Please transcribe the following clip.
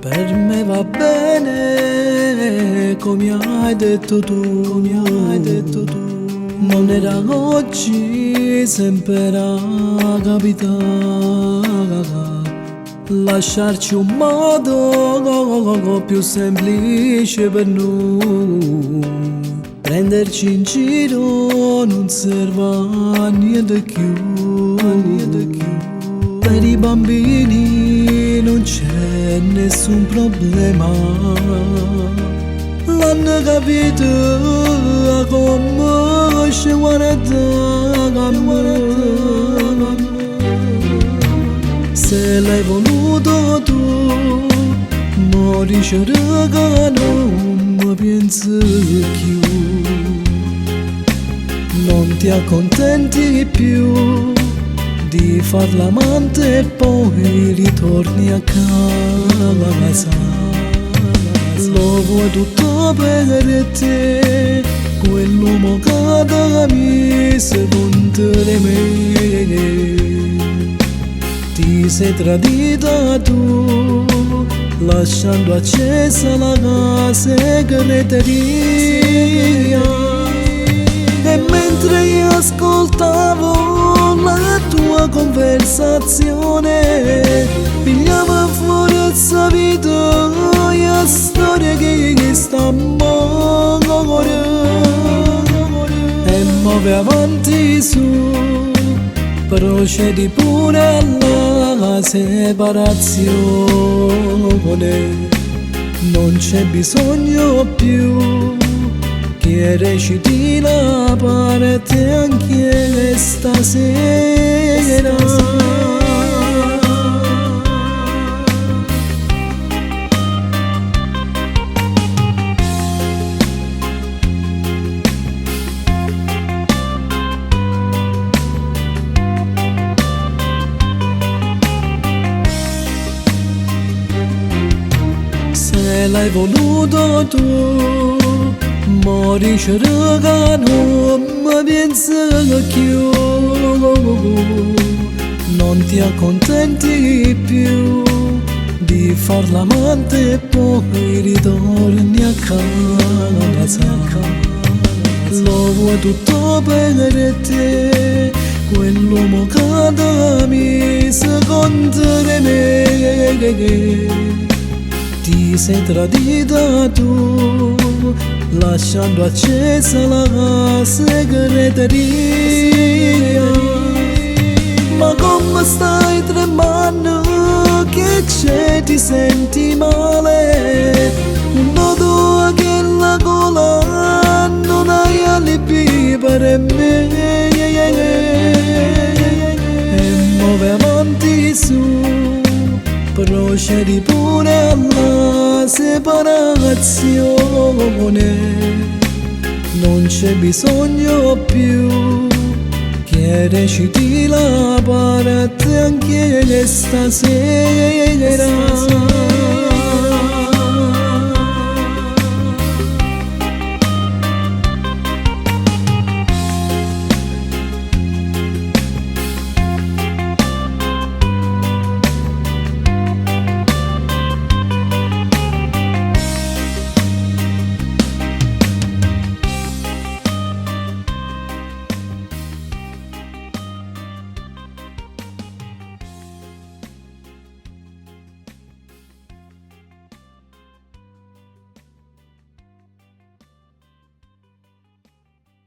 Per me va bene come hai detto tu, Non era oggi, sempre capitata. Lasciarci un modo più semplice per noi. Prenderci in giro non serve a niente più. Per i bambini non c'è nessun problema. L'hanno capito come ci guarda. Se l'hai voluto tu, morisci che non mi pensi più. Non ti accontenti più di far l'amante e poi ritorni a casa. Lo vuoi tutto per te, quell'uomo che da me secondo me. Ti sei tradita tu, lasciando accesa la segreteria. E mentre io ascoltavo la tua conversazione, pigliava fuori questa vita, la storia che sta a morire. E muove avanti su, procedi pure alla separazione. Non c'è bisogno più che reciti la parte anche stasera. Se l'hai voluto tu, morisci che non mi pensi più. Non ti accontenti più di far l'amante e poi ritorni a casa. Lo vuoi tutto per te, quell'uomo che da me secondo me. Ti sei tradita tu, lasciando accesa la segreteria. Ma come stai tremando, che c'è, ti senti male? Un nodo che la gola, non hai alibi per me. E muove avanti su, procedi pure alla separazione. Non c'è bisogno più che reciti la parte anche stasera.